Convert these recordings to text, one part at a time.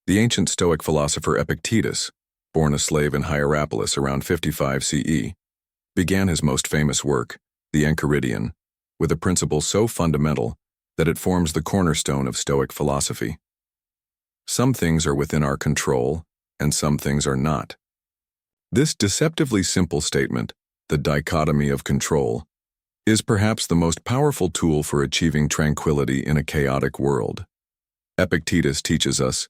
The ancient Stoic philosopher Epictetus, born a slave in Hierapolis around 55 CE, began his most famous work, the Enchiridion, with a principle so fundamental that it forms the cornerstone of Stoic philosophy. Some things are within our control, and some things are not. This deceptively simple statement, the dichotomy of control, is perhaps the most powerful tool for achieving tranquility in a chaotic world. Epictetus teaches us,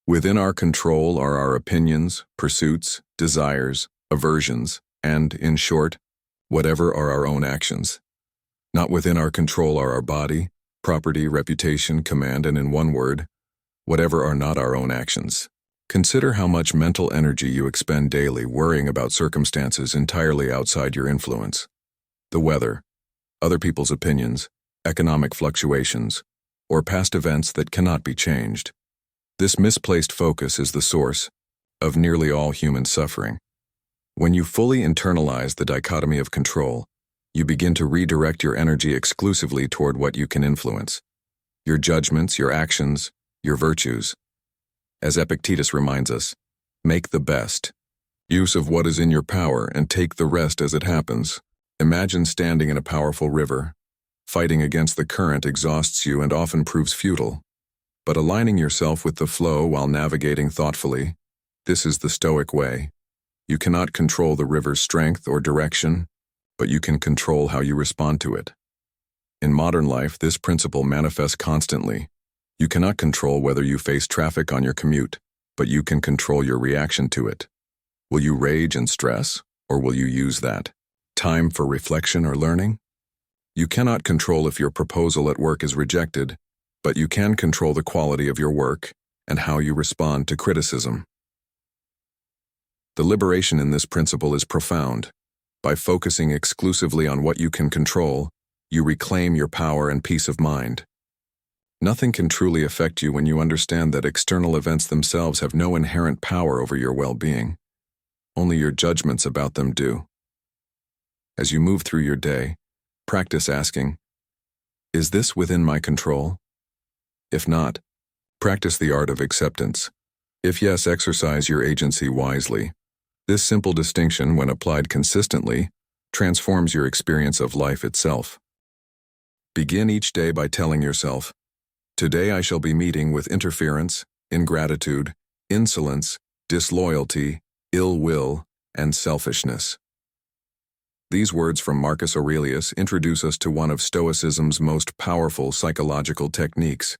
within our control are our opinions, pursuits, desires, aversions, and, in short, whatever are our own actions. Not within our control are our body, property, reputation, command, and in one word, whatever are not our own actions. Consider how much mental energy you expend daily worrying about circumstances entirely outside your influence. The weather, other people's opinions, economic fluctuations, or past events that cannot be changed. This misplaced focus is the source of nearly all human suffering. When you fully internalize the dichotomy of control, you begin to redirect your energy exclusively toward what you can influence. Your judgments, your actions, your virtues. As Epictetus reminds us, make the best use of what is in your power and take the rest as it happens. Imagine standing in a powerful river. Fighting against the current exhausts you and often proves futile. But aligning yourself with the flow while navigating thoughtfully, this is the Stoic way. You cannot control the river's strength or direction, but you can control how you respond to it. In modern life, this principle manifests constantly. You cannot control whether you face traffic on your commute, but you can control your reaction to it. Will you rage and stress, or will you use that time for reflection or learning? You cannot control if your proposal at work is rejected, but you can control the quality of your work and how you respond to criticism. The liberation in this principle is profound. By focusing exclusively on what you can control, you reclaim your power and peace of mind. Nothing can truly affect you when you understand that external events themselves have no inherent power over your well-being. Only your judgments about them do. As you move through your day, practice asking, is this within my control? If not, practice the art of acceptance. If yes, exercise your agency wisely. This simple distinction, when applied consistently, transforms your experience of life itself. Begin each day by telling yourself, today I shall be meeting with interference, ingratitude, insolence, disloyalty, ill will, and selfishness. These words from Marcus Aurelius introduce us to one of Stoicism's most powerful psychological techniques,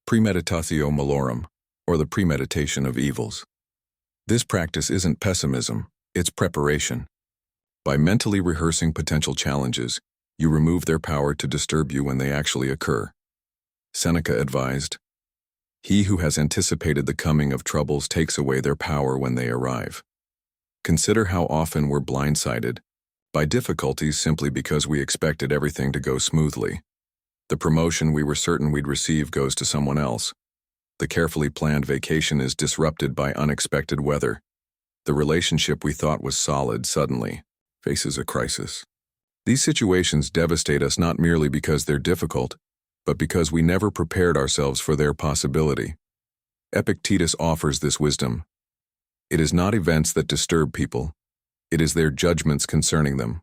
premeditatio malorum, or the premeditation of evils. This practice isn't pessimism, it's preparation. By mentally rehearsing potential challenges, you remove their power to disturb you when they actually occur. Seneca advised, "He who has anticipated the coming of troubles takes away their power when they arrive." Consider how often we're blindsided by difficulties simply because we expected everything to go smoothly. The promotion we were certain we'd receive goes to someone else. The carefully planned vacation is disrupted by unexpected weather. The relationship we thought was solid suddenly faces a crisis. These situations devastate us not merely because they're difficult, but because we never prepared ourselves for their possibility. Epictetus offers this wisdom. It is not events that disturb people, it is their judgments concerning them.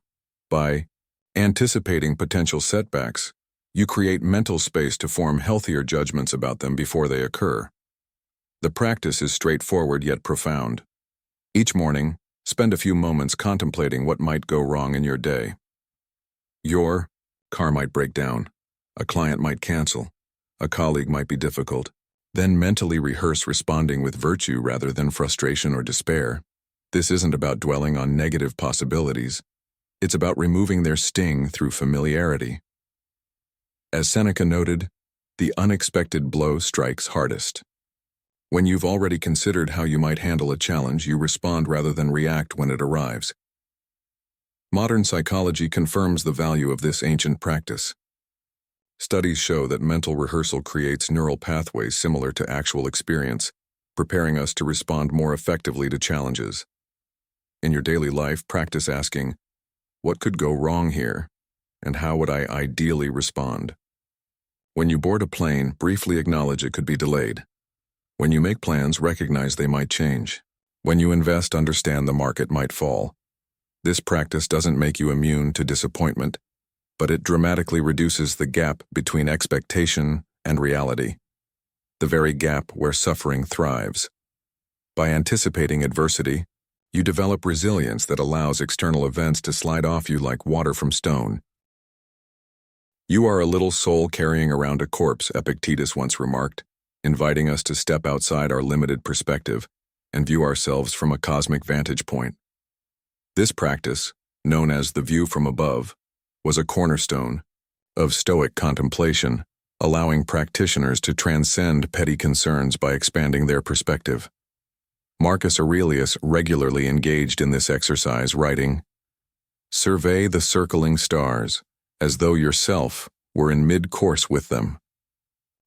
By anticipating potential setbacks, you create mental space to form healthier judgments about them before they occur. The practice is straightforward yet profound. Each morning, spend a few moments contemplating what might go wrong in your day. Your car might break down, a client might cancel, a colleague might be difficult. Then mentally rehearse responding with virtue rather than frustration or despair. This isn't about dwelling on negative possibilities. It's about removing their sting through familiarity. As Seneca noted, the unexpected blow strikes hardest. When you've already considered how you might handle a challenge, you respond rather than react when it arrives. Modern psychology confirms the value of this ancient practice. Studies show that mental rehearsal creates neural pathways similar to actual experience, preparing us to respond more effectively to challenges. In your daily life, practice asking, what could go wrong here, and how would I ideally respond? When you board a plane, briefly acknowledge it could be delayed. When you make plans, recognize they might change. When you invest, understand the market might fall. This practice doesn't make you immune to disappointment, but it dramatically reduces the gap between expectation and reality, the very gap where suffering thrives. By anticipating adversity, you develop resilience that allows external events to slide off you like water from stone. You are a little soul carrying around a corpse, Epictetus once remarked, inviting us to step outside our limited perspective and view ourselves from a cosmic vantage point. This practice, known as the view from above, was a cornerstone of Stoic contemplation, allowing practitioners to transcend petty concerns by expanding their perspective. Marcus Aurelius regularly engaged in this exercise, writing, "Survey the circling stars, as though yourself were in mid-course with them."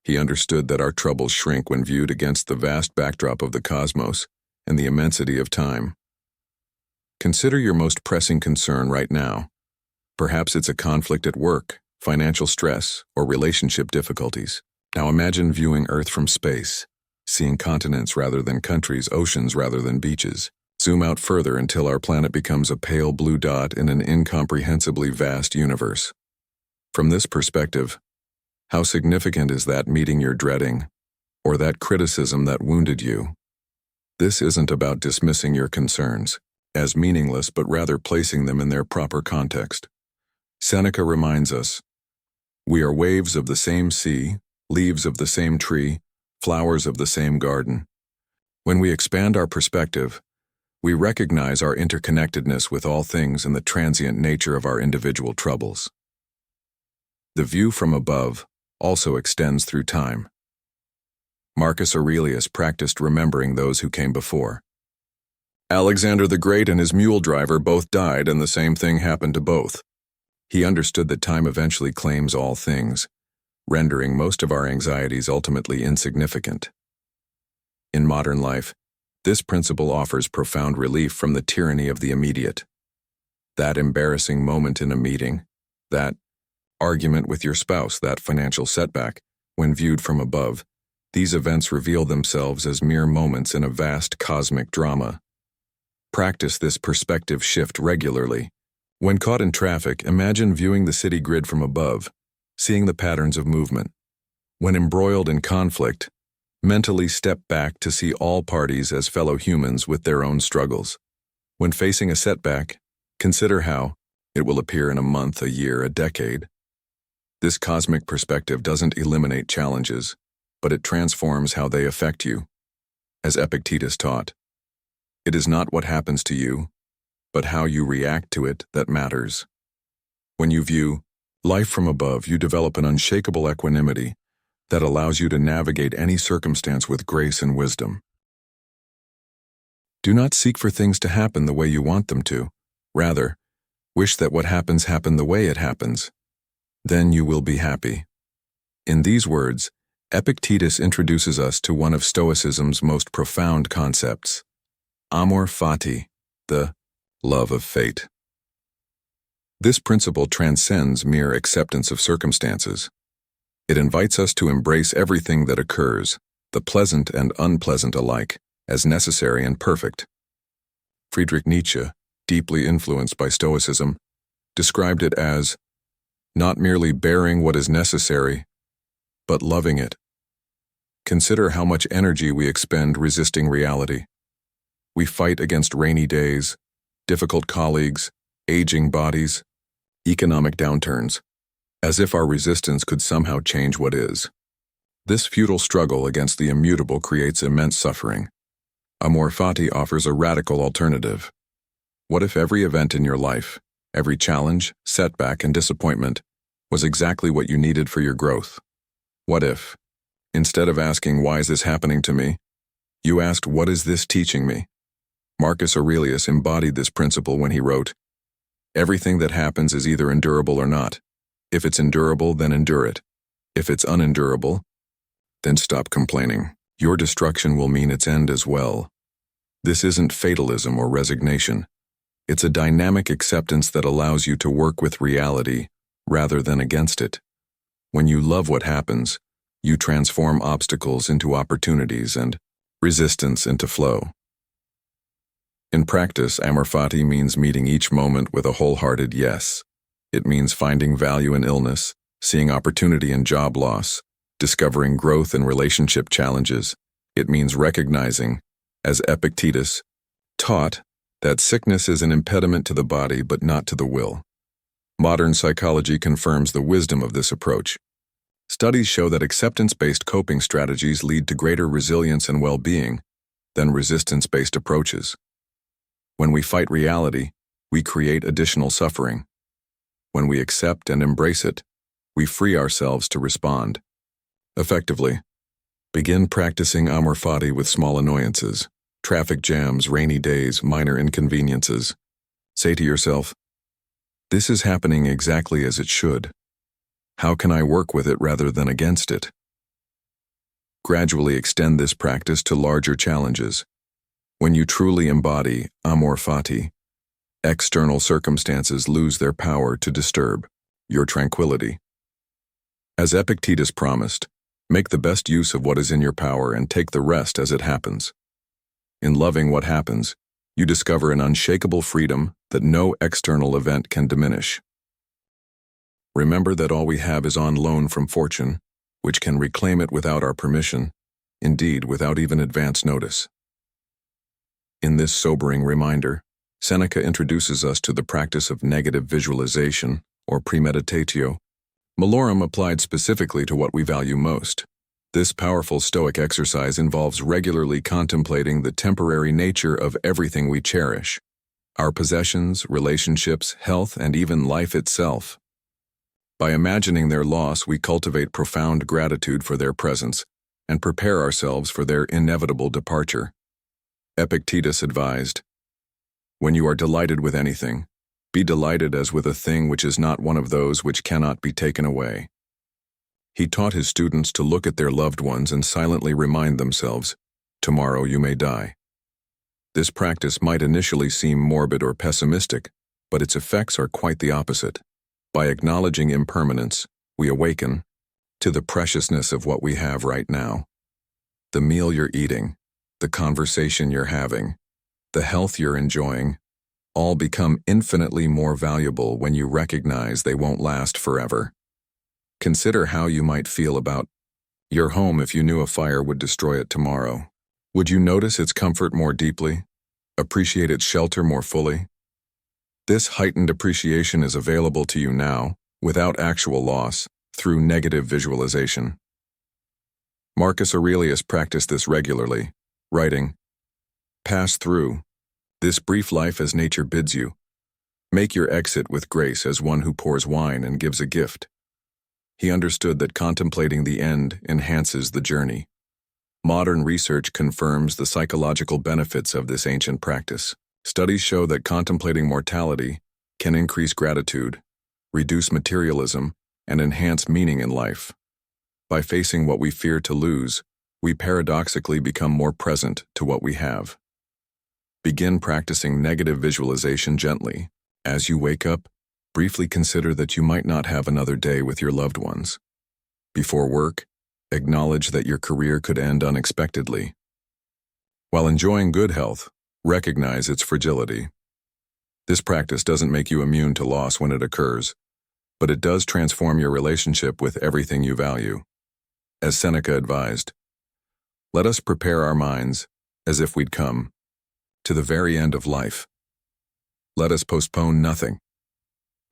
He understood that our troubles shrink when viewed against the vast backdrop of the cosmos and the immensity of time. Consider your most pressing concern right now. Perhaps it's a conflict at work, financial stress, or relationship difficulties. Now imagine viewing Earth from space, seeing continents rather than countries, oceans rather than beaches. Zoom out further until our planet becomes a pale blue dot in an incomprehensibly vast universe. From this perspective, how significant is that meeting you're dreading, or that criticism that wounded you? This isn't about dismissing your concerns as meaningless, but rather placing them in their proper context. Seneca reminds us, "We are waves of the same sea, leaves of the same tree, flowers of the same garden." When we expand our perspective, we recognize our interconnectedness with all things and the transient nature of our individual troubles. The view from above also extends through time. Marcus Aurelius practiced remembering those who came before. Alexander the Great and his mule driver both died, and the same thing happened to both. He understood that time eventually claims all things, rendering most of our anxieties ultimately insignificant. In modern life, this principle offers profound relief from the tyranny of the immediate. That embarrassing moment in a meeting, that argument with your spouse, that financial setback, when viewed from above, these events reveal themselves as mere moments in a vast cosmic drama. Practice this perspective shift regularly. When caught in traffic, imagine viewing the city grid from above, seeing the patterns of movement. When embroiled in conflict, mentally step back to see all parties as fellow humans with their own struggles. When facing a setback, consider how it will appear in a month, a year, a decade. This cosmic perspective doesn't eliminate challenges, but it transforms how they affect you. As Epictetus taught, it is not what happens to you, but how you react to it that matters. When you view life from above, you develop an unshakable equanimity that allows you to navigate any circumstance with grace and wisdom. Do not seek for things to happen the way you want them to. Rather, wish that what happens happen the way it happens. Then you will be happy. In these words, Epictetus introduces us to one of Stoicism's most profound concepts, amor fati, the love of fate. This principle transcends mere acceptance of circumstances. It invites us to embrace everything that occurs, the pleasant and unpleasant alike, as necessary and perfect. Friedrich Nietzsche, deeply influenced by Stoicism, described it as not merely bearing what is necessary, but loving it. Consider how much energy we expend resisting reality. We fight against rainy days, difficult colleagues, aging bodies, economic downturns, as if our resistance could somehow change what is. This futile struggle against the immutable creates immense suffering. Amor fati offers a radical alternative. What if every event in your life, every challenge, setback, and disappointment was exactly what you needed for your growth? What if, instead of asking, "Why is this happening to me?" you asked, "What is this teaching me?" Marcus Aurelius embodied this principle when he wrote, "Everything that happens is either endurable or not. If it's endurable, then endure it. If it's unendurable, then stop complaining. Your destruction will mean its end as well." This isn't fatalism or resignation. It's a dynamic acceptance that allows you to work with reality rather than against it. When you love what happens, You transform obstacles into opportunities and resistance into flow. In practice, amor fati means meeting each moment with a wholehearted yes. It means finding value in illness, seeing opportunity in job loss, discovering growth in relationship challenges. It means recognizing, as Epictetus taught, that sickness is an impediment to the body but not to the will. Modern psychology confirms the wisdom of this approach. Studies show that acceptance-based coping strategies lead to greater resilience and well-being than resistance-based approaches. When we fight reality, we create additional suffering. When we accept and embrace it, we free ourselves to respond effectively. Begin practicing amor fati with small annoyances, traffic jams, rainy days, minor inconveniences. Say to yourself, "This is happening exactly as it should. How can I work with it rather than against it?" Gradually extend this practice to larger challenges. When you truly embody amor fati, external circumstances lose their power to disturb your tranquility. As Epictetus promised, make the best use of what is in your power and take the rest as it happens. In loving what happens, you discover an unshakable freedom that no external event can diminish. Remember that all we have is on loan from fortune, which can reclaim it without our permission, indeed without even advance notice. In this sobering reminder, Seneca introduces us to the practice of negative visualization, or premeditatio, malorum applied specifically to what we value most. This powerful Stoic exercise involves regularly contemplating the temporary nature of everything we cherish, our possessions, relationships, health, and even life itself. By imagining their loss, we cultivate profound gratitude for their presence and prepare ourselves for their inevitable departure. Epictetus advised, "When you are delighted with anything, be delighted as with a thing which is not one of those which cannot be taken away." He taught his students to look at their loved ones and silently remind themselves, "Tomorrow you may die." This practice might initially seem morbid or pessimistic, but its effects are quite the opposite. By acknowledging impermanence, we awaken to the preciousness of what we have right now. The meal you're eating, the conversation you're having, the health you're enjoying, all become infinitely more valuable when you recognize they won't last forever. Consider how you might feel about your home if you knew a fire would destroy it tomorrow. Would you notice its comfort more deeply? Appreciate its shelter more fully? This heightened appreciation is available to you now, without actual loss, through negative visualization. Marcus Aurelius practiced this regularly, writing, "Pass through this brief life as nature bids you. Make your exit with grace as one who pours wine and gives a gift." He understood that contemplating the end enhances the journey. Modern research confirms the psychological benefits of this ancient practice. Studies show that contemplating mortality can increase gratitude, reduce materialism, and enhance meaning in life. By facing what we fear to lose, we paradoxically become more present to what we have. Begin practicing negative visualization gently. As you wake up, briefly consider that you might not have another day with your loved ones. Before work, acknowledge that your career could end unexpectedly. While enjoying good health, recognize its fragility. This practice doesn't make you immune to loss when it occurs, but it does transform your relationship with everything you value. As Seneca advised, "Let us prepare our minds as if we'd come to the very end of life. Let us postpone nothing.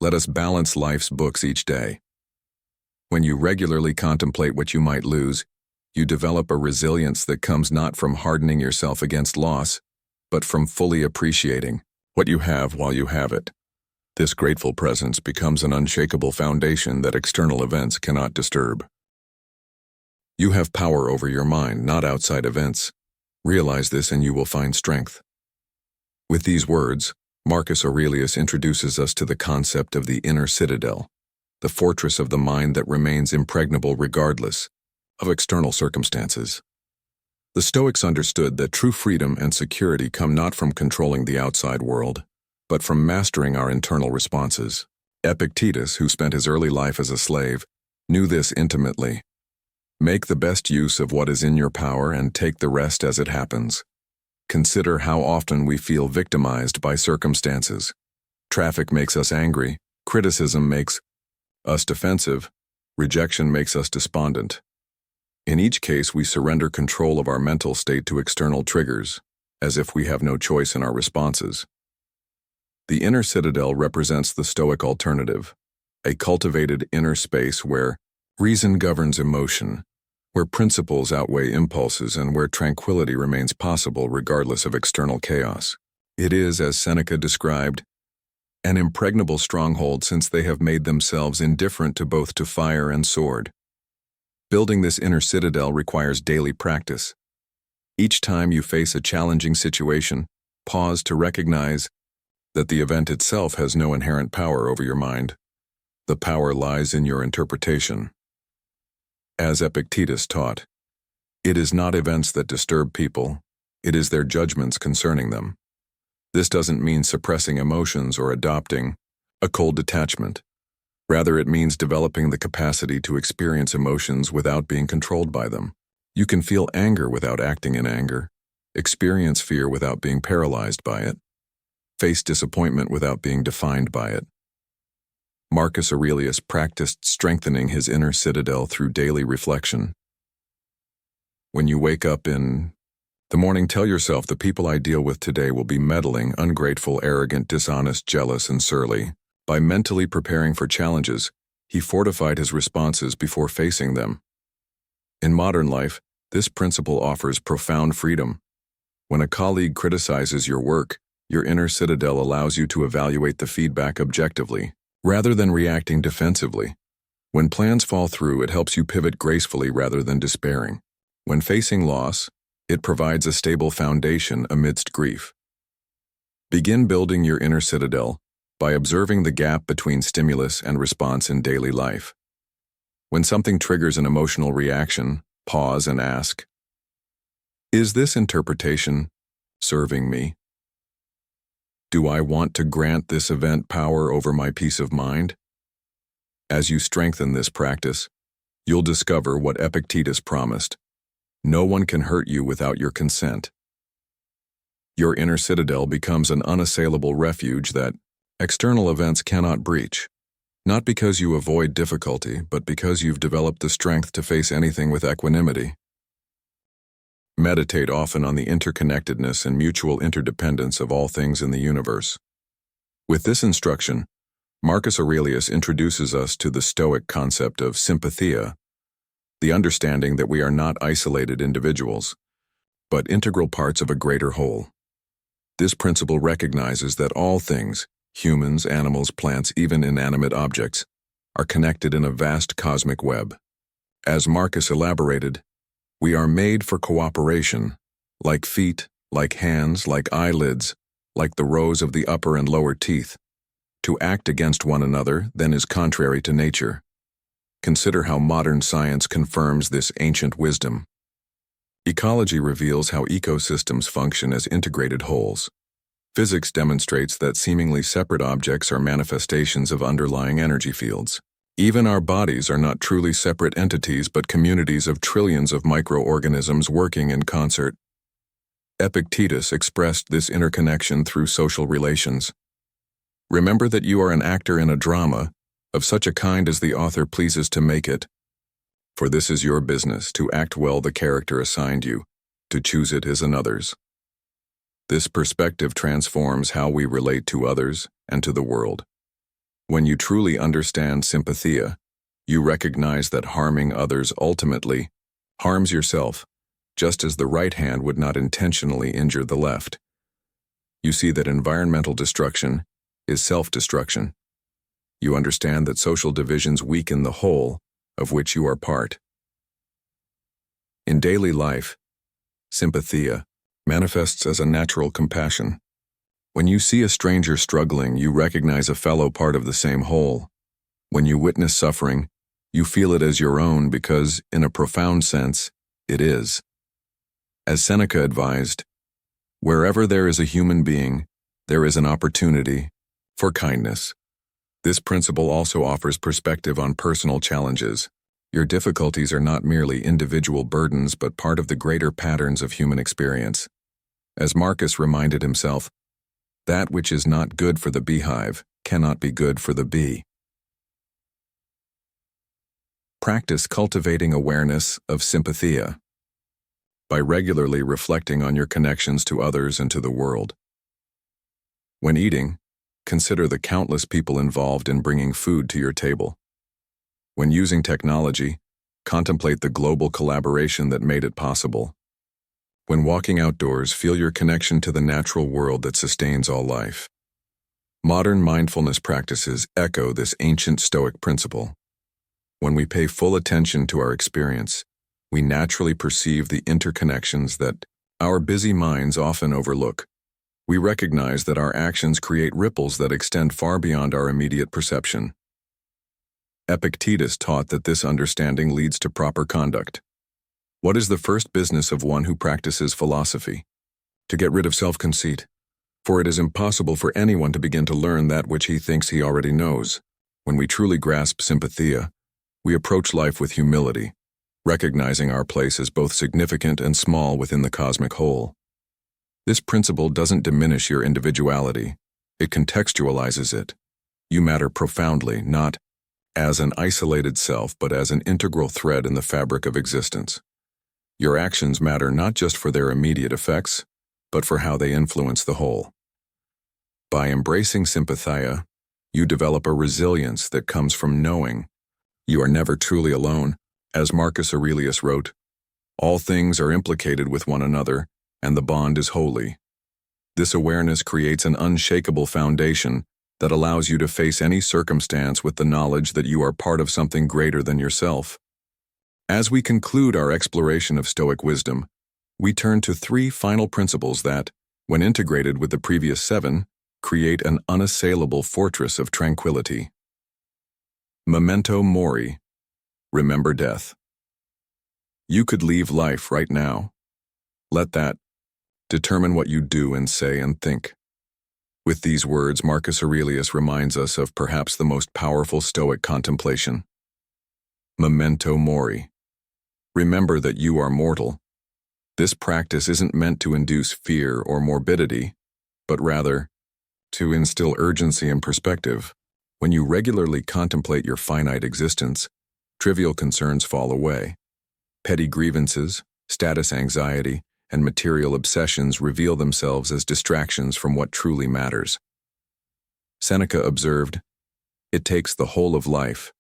Let us balance life's books each day." When you regularly contemplate what you might lose, you develop a resilience that comes not from hardening yourself against loss, but from fully appreciating what you have while you have it. This grateful presence becomes an unshakable foundation that external events cannot disturb. You have power over your mind, not outside events. Realize this and you will find strength. With these words, Marcus Aurelius introduces us to the concept of the inner citadel, the fortress of the mind that remains impregnable regardless of external circumstances. The Stoics understood that true freedom and security come not from controlling the outside world, but from mastering our internal responses. Epictetus, who spent his early life as a slave, knew this intimately. Make the best use of what is in your power and take the rest as it happens. Consider how often we feel victimized by circumstances. Traffic makes us angry, criticism makes us defensive, rejection makes us despondent. In each case, we surrender control of our mental state to external triggers, as if we have no choice in our responses. The inner citadel represents the Stoic alternative, a cultivated inner space where reason governs emotion, where principles outweigh impulses, and where tranquility remains possible regardless of external chaos. It is, as Seneca described, an impregnable stronghold since they have made themselves indifferent to both to fire and sword. Building this inner citadel requires daily practice. Each time you face a challenging situation, pause to recognize that the event itself has no inherent power over your mind. The power lies in your interpretation. As Epictetus taught, it is not events that disturb people, it is their judgments concerning them. This doesn't mean suppressing emotions or adopting a cold detachment. Rather, it means developing the capacity to experience emotions without being controlled by them. You can feel anger without acting in anger, experience fear without being paralyzed by it, face disappointment without being defined by it. Marcus Aurelius practiced strengthening his inner citadel through daily reflection. When you wake up in the morning, tell yourself the people I deal with today will be meddling, ungrateful, arrogant, dishonest, jealous, and surly. By mentally preparing for challenges, he fortified his responses before facing them. In modern life, this principle offers profound freedom. When a colleague criticizes your work, your inner citadel allows you to evaluate the feedback objectively, rather than reacting defensively. When plans fall through, it helps you pivot gracefully rather than despairing. When facing loss, it provides a stable foundation amidst grief. Begin building your inner citadel by observing the gap between stimulus and response in daily life. When something triggers an emotional reaction, pause and ask, is this interpretation serving me? Do I want to grant this event power over my peace of mind? As you strengthen this practice, you'll discover what Epictetus promised. No one can hurt you without your consent. Your inner citadel becomes an unassailable refuge that external events cannot breach, not because you avoid difficulty, but because you've developed the strength to face anything with equanimity. Meditate often on the interconnectedness and mutual interdependence of all things in the universe. With this instruction, Marcus Aurelius introduces us to the Stoic concept of sympathia, the understanding that we are not isolated individuals, but integral parts of a greater whole. This principle recognizes that all things, humans, animals, plants, even inanimate objects, are connected in a vast cosmic web. As Marcus elaborated, we are made for cooperation, like feet, like hands, like eyelids, like the rows of the upper and lower teeth. To act against one another, then, is contrary to nature. Consider how modern science confirms this ancient wisdom. Ecology reveals how ecosystems function as integrated wholes. Physics demonstrates that seemingly separate objects are manifestations of underlying energy fields. Even our bodies are not truly separate entities but communities of trillions of microorganisms working in concert. Epictetus expressed this interconnection through social relations. Remember that you are an actor in a drama, of such a kind as the author pleases to make it. For this is your business, to act well the character assigned you, to choose it is another's. This perspective transforms how we relate to others and to the world. When you truly understand sympathia, you recognize that harming others ultimately harms yourself, just as the right hand would not intentionally injure the left. You see that environmental destruction is self-destruction. You understand that social divisions weaken the whole of which you are part. In daily life, sympathia manifests as a natural compassion. When you see a stranger struggling, you recognize a fellow part of the same whole. When you witness suffering, you feel it as your own because, in a profound sense, it is. As Seneca advised, wherever there is a human being, there is an opportunity for kindness. This principle also offers perspective on personal challenges. Your difficulties are not merely individual burdens but part of the greater patterns of human experience. As Marcus reminded himself, that which is not good for the beehive cannot be good for the bee. Practice cultivating awareness of sympathia by regularly reflecting on your connections to others and to the world. When eating, consider the countless people involved in bringing food to your table. When using technology, contemplate the global collaboration that made it possible. When walking outdoors, feel your connection to the natural world that sustains all life. Modern mindfulness practices echo this ancient Stoic principle. When we pay full attention to our experience, we naturally perceive the interconnections that our busy minds often overlook. We recognize that our actions create ripples that extend far beyond our immediate perception. Epictetus taught that this understanding leads to proper conduct. What is the first business of one who practices philosophy? To get rid of self-conceit, for it is impossible for anyone to begin to learn that which he thinks he already knows. When we truly grasp sympathia, we approach life with humility, recognizing our place as both significant and small within the cosmic whole. This principle doesn't diminish your individuality, it contextualizes it. You matter profoundly, not as an isolated self, but as an integral thread in the fabric of existence. Your actions matter not just for their immediate effects, but for how they influence the whole. By embracing sympathia, you develop a resilience that comes from knowing you are never truly alone. As Marcus Aurelius wrote, all things are implicated with one another, and the bond is holy. This awareness creates an unshakable foundation that allows you to face any circumstance with the knowledge that you are part of something greater than yourself. As we conclude our exploration of Stoic wisdom, we turn to 3 final principles that, when integrated with the previous 7, create an unassailable fortress of tranquility. Memento mori. Remember death. You could leave life right now. Let that determine what you do and say and think. With these words, Marcus Aurelius reminds us of perhaps the most powerful Stoic contemplation. Memento mori. Remember that you are mortal. This practice isn't meant to induce fear or morbidity, but rather to instill urgency and perspective. When you regularly contemplate your finite existence, trivial concerns fall away. Petty grievances, status anxiety, and material obsessions reveal themselves as distractions from what truly matters. Seneca observed, "It takes the whole of life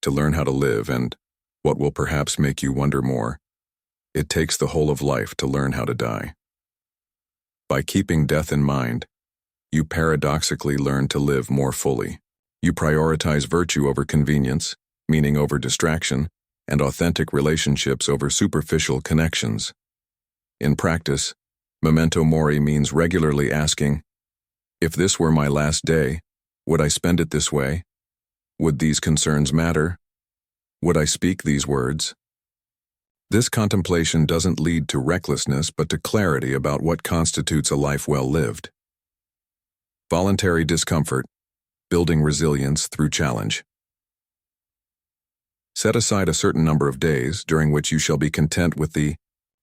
to learn how to live, and, what will perhaps make you wonder more, it takes the whole of life to learn how to die." By keeping death in mind, you paradoxically learn to live more fully. You prioritize virtue over convenience, meaning over distraction, and authentic relationships over superficial connections. In practice, memento mori means regularly asking, if this were my last day, would I spend it this way? Would these concerns matter? Would I speak these words? This contemplation doesn't lead to recklessness but to clarity about what constitutes a life well lived. Voluntary discomfort, building resilience through challenge. Set aside a certain number of days during which you shall be content with the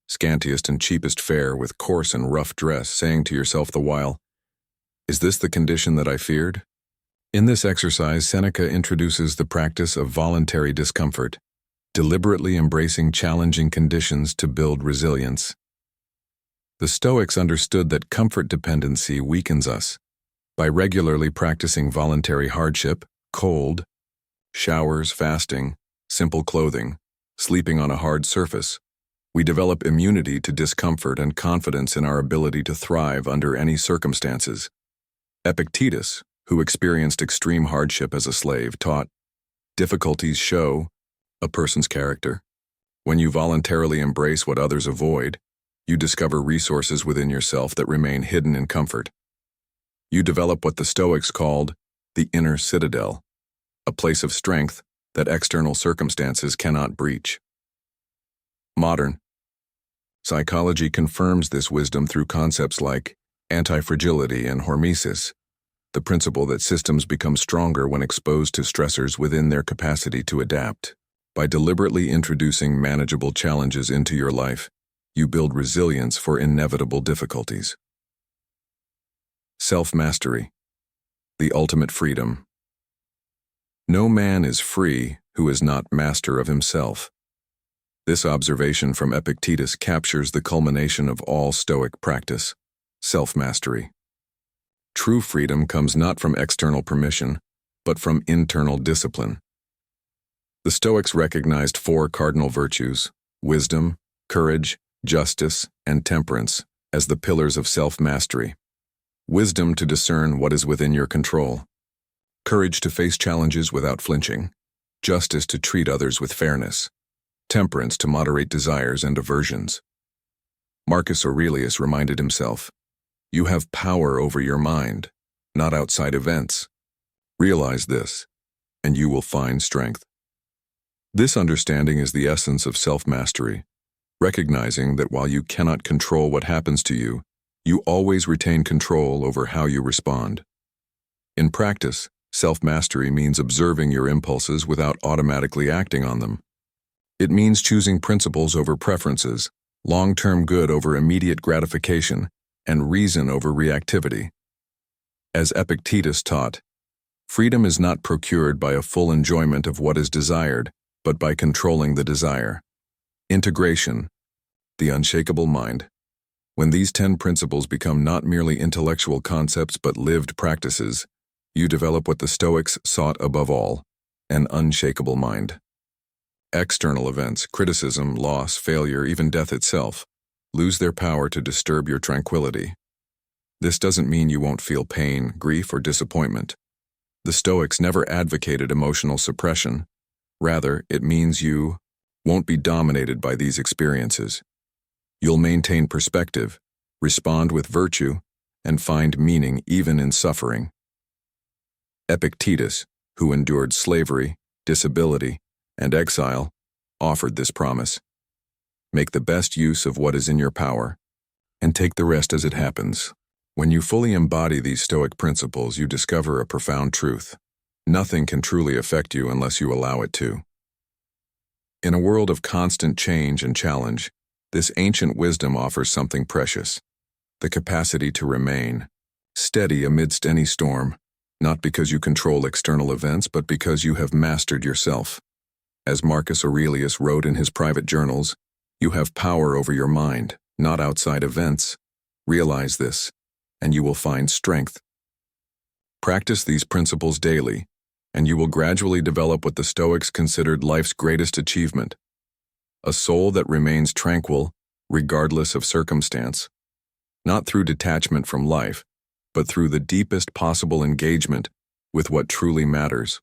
scantiest and cheapest fare with coarse and rough dress, saying to yourself the while, "Is this the condition that I feared?" In this exercise, Seneca introduces the practice of voluntary discomfort, deliberately embracing challenging conditions to build resilience. The Stoics understood that comfort dependency weakens us. By regularly practicing voluntary hardship, cold, showers, fasting, simple clothing, sleeping on a hard surface, we develop immunity to discomfort and confidence in our ability to thrive under any circumstances. Epictetus, who experienced extreme hardship as a slave, taught, "Difficulties show a person's character. When you voluntarily embrace what others avoid, you discover resources within yourself that remain hidden in comfort. You develop what the Stoics called the inner citadel, a place of strength that external circumstances cannot breach." Modern psychology confirms this wisdom through concepts like anti-fragility and hormesis, the principle that systems become stronger when exposed to stressors within their capacity to adapt. By deliberately introducing manageable challenges into your life, you build resilience for inevitable difficulties. Self-mastery, the ultimate freedom. No man is free who is not master of himself. This observation from Epictetus captures the culmination of all Stoic practice, self-mastery. True freedom comes not from external permission, but from internal discipline. The Stoics recognized four cardinal virtues, wisdom, courage, justice, and temperance, as the pillars of self-mastery. Wisdom to discern what is within your control. Courage to face challenges without flinching. Justice to treat others with fairness. Temperance to moderate desires and aversions. Marcus Aurelius reminded himself, "You have power over your mind, not outside events. Realize this, and you will find strength." This understanding is the essence of self-mastery, recognizing that while you cannot control what happens to you, you always retain control over how you respond. In practice, self-mastery means observing your impulses without automatically acting on them. It means choosing principles over preferences, long-term good over immediate gratification, and reason over reactivity. As Epictetus taught, freedom is not procured by a full enjoyment of what is desired, but by controlling the desire. Integration, the unshakable mind. When these 10 principles become not merely intellectual concepts but lived practices, you develop what the Stoics sought above all, an unshakable mind. External events, criticism, loss, failure, even death itself, lose their power to disturb your tranquility. This doesn't mean you won't feel pain, grief, or disappointment. The Stoics never advocated emotional suppression. Rather, it means you won't be dominated by these experiences. You'll maintain perspective, respond with virtue, and find meaning even in suffering. Epictetus, who endured slavery, disability, and exile, offered this promise. Make the best use of what is in your power, and take the rest as it happens. When you fully embody these Stoic principles, you discover a profound truth. Nothing can truly affect you unless you allow it to. In a world of constant change and challenge, this ancient wisdom offers something precious, the capacity to remain steady amidst any storm, not because you control external events, but because you have mastered yourself. As Marcus Aurelius wrote in his private journals, you have power over your mind, not outside events. Realize this, and you will find strength. Practice these principles daily, and you will gradually develop what the Stoics considered life's greatest achievement, a soul that remains tranquil regardless of circumstance, not through detachment from life, but through the deepest possible engagement with what truly matters.